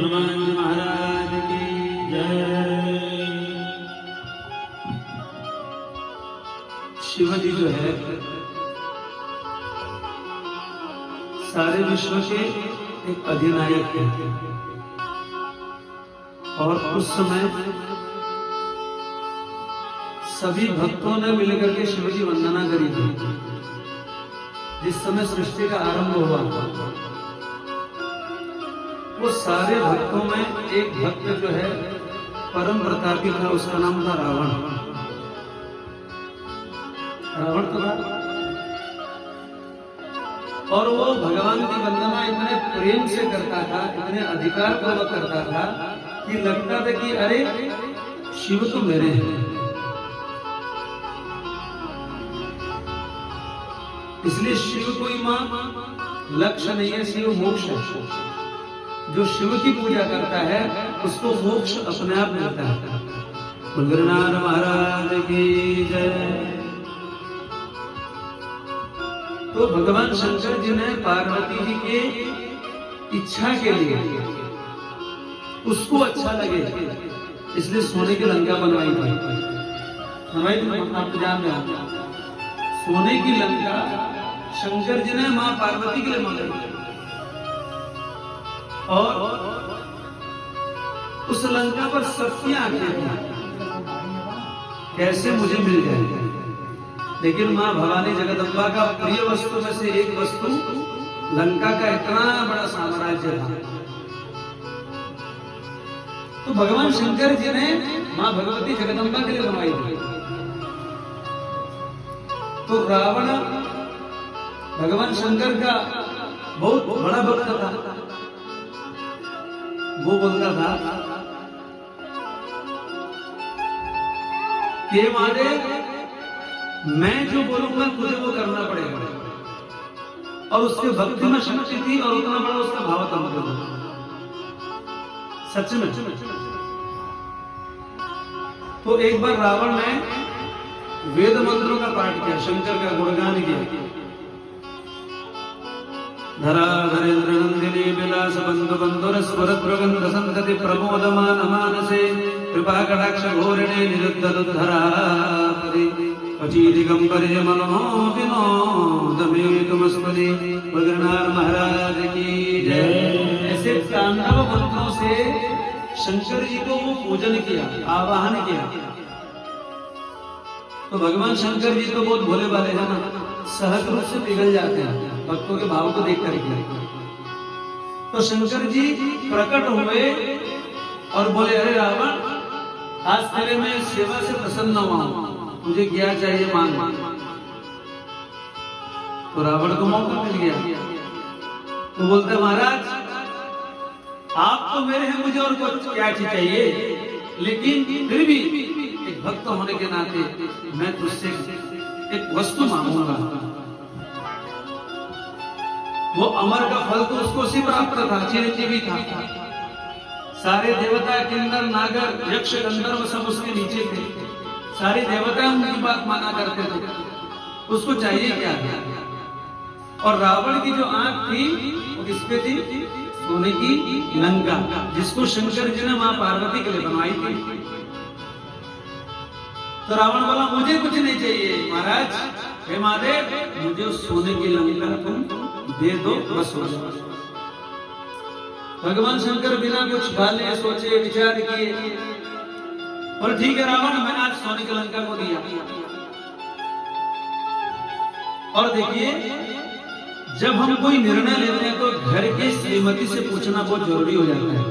हनुमान जी महाराज की जय। शिव जी जो है सारे विश्व के एक अधिनायक हैं और उस समय सभी भक्तों ने मिलकर के शिव जी वंदना करी थी। जिस समय सृष्टि का आरंभ हुआ वो सारे भक्तों में एक भक्त जो है परम प्रतापी था, उसका नाम था रावण। रावण तो था और वो भगवान की वंदना इतने प्रेम से करता था, इतने अधिकार पूर्वक करता था कि लगता था कि अरे शिव तो मेरे हैं। इसलिए शिव कोई मां लक्ष्य नहीं है, शिव मोक्ष है। जो शिव की पूजा करता है उसको मोक्ष अपने आप मिलता है। गुरुनाथ महाराज की जय। तो भगवान शंकर जी ने पार्वती जी के इच्छा के लिए उसको अच्छा लगे इसलिए सोने की लंका बनवाई थी। आप जान रहे हैं सोने की लंका शंकर जी ने मां पार्वती के लिए मंगाई और उस लंका पर सबकी आंखें थी कैसे मुझे मिल जाएगी। लेकिन मां भवानी जगदम्बा का प्रिय वस्तु में से एक वस्तु लंका का इतना बड़ा साम्राज्य था। तो भगवान शंकर जी ने मां भगवती जगदम्बा के लिए बनवाई थी। तो रावण भगवान शंकर का बहुत बड़ा भक्त था। वो बोलता था कि महादेव मैं जो बोलूंगा तुझे वो करना पड़ेगा। और उसके भक्ति में शक्ति थी और उतना बड़ा उसका भाव था। सच में तो एक बार रावण ने वेद मंत्रों का पाठ किया, शंकर का गुणगान किया। धरा धरेन्द्र नंदिनी विलास बंधु बंधुर स्वर प्रगंध संतति प्रमोदमान मानसे कृपा कटाक्ष घोरणे निरुद्ध दुद्धरा परि पची दिगंबरे मनमो विनोद में तुमस्पति। बद्रीनाथ महाराज की जय। ऐसे तांडव मंत्रों से शंकर जी को वो पूजन किया, आवाहन किया। तो भगवान शंकर जी तो बहुत भोले वाले हैं ना, सहज रूप से पिघल जाते हैं भक्तों के भाव को देख करके। तो शंकर जी प्रकट हुए और बोले अरे रावण आज तेरे मैं सेवा से प्रसन्न हुआ, तुझे क्या चाहिए मांग। तो रावण को मौका मिल गया। तो बोलते महाराज आप तो मेरे हैं, मुझे और कुछ क्या चाहिए, लेकिन फिर भी एक भक्त होने के नाते मैं तुझसे एक वस्तु मांगूंगा। वो अमर का फल तो उसको उसी प्राप्त था, चिरंजीवी था। सारे देवता किन्नर नागर यक्ष गंधर्व सब उसके नीचे थे। सारे देवता उनकी बात माना करते थे। उसको चाहिए क्या था? और रावण की जो आंख थी वो किस पे थी? सोने की लंका, जिसको शंकर जी ने मां पार्वती के लिए बनवाई थी। तो रावण बोला मुझे कुछ नहीं चाहिए महाराज, हे महादेव मुझे सोने की लंका तुम दे दो बस हो जाए। भगवान शंकर बिना कुछ भाले सोचे विचार किए और ठीक है रावण मैंने आज सोने की लंका को दिया। और देखिए जब हम कोई निर्णय लेते हैं तो घर के श्रीमती से पूछना बहुत जरूरी हो जाता है।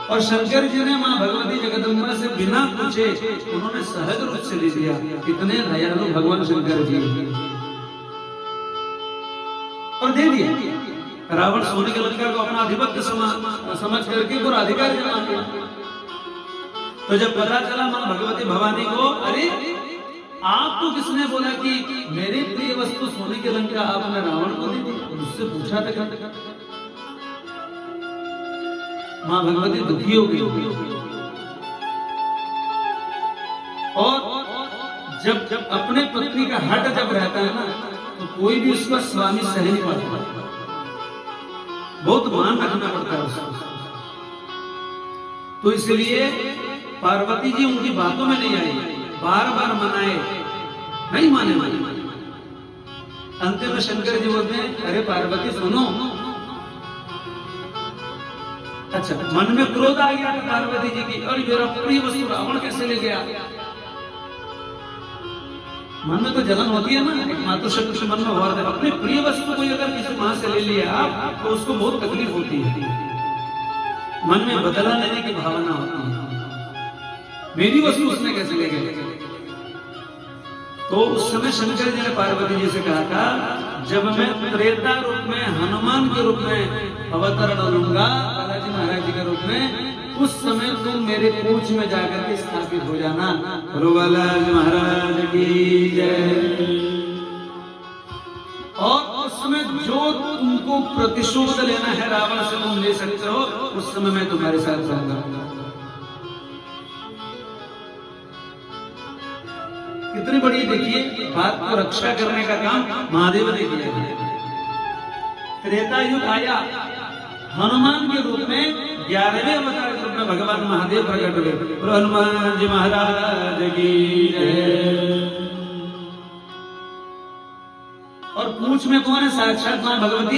और शंकर जी ने मां भगवती जगदम्बा से बिना पूछे उन्होंने सहज रूप से ले लिया। कितने दयालु भगवान शंकर जी, और दे दिया। रावण सोने की लंका को अपना आधिपत्य समझ करके पूरा अधिकार जमा किया। तो जब पता चला मां भगवती भवानी को अरे आपको किसने बोला कि मेरे प्रिय वस्तु सोने की लंका आपने रावण को दे दी, मुझसे पूछा था। मां भगवती दुखी हो गई। और जब अपने पत्नी का हट जब रहता है ना तो कोई भी उसका स्वामी सह नहीं पाता, बहुत मान रखना पड़ता है उसको। तो इसलिए पार्वती जी उनकी बातों में नहीं आई, बार बार मनाए, नहीं माने। अंतिम में शंकर जी बोलते हैं, अरे पार्वती सुनो। अच्छा, मन में क्रोध आ गया पार्वती जी की, और मेरा प्रिय वस्तु रावण कैसे ले गया। मन में तो जलन होती है ना, एक मातृशक्ति से मन में हो रहा है, अपनी प्रिय वस्तु को अगर किसी मां से ले लिया तो उसको बहुत तकलीफ होती है, मन में बदला लेने की भावना होती है, मेरी वस्तु उसने कैसे ले गए। तो उस समय शंकर जी ने पार्वती जी से कहा था, जब मैं त्रेता रूप में हनुमान के रूप में अवतरण लूंगा, बालाजी महाराज जी के रूप में, उस समय तुम मेरे पूंछ में जाकर के स्थापित हो जाना। बोलो बालाजी महाराज की जय। और उस समय जो तुमको प्रतिशोध लेना है रावण से तुम ले सकते हो, उस समय मैं तुम्हारे साथ रहूंगा। कितनी बड़ी देखिए बात को रक्षा करने का काम महादेव ने किया है। त्रेता युग आया, हनुमान के रूप में 11वें अवतार के रूप में भगवान महादेव प्रकट हुए। हनुमान जी महाराज की जय। और पूंछ में कौन है? साक्षात मां भगवती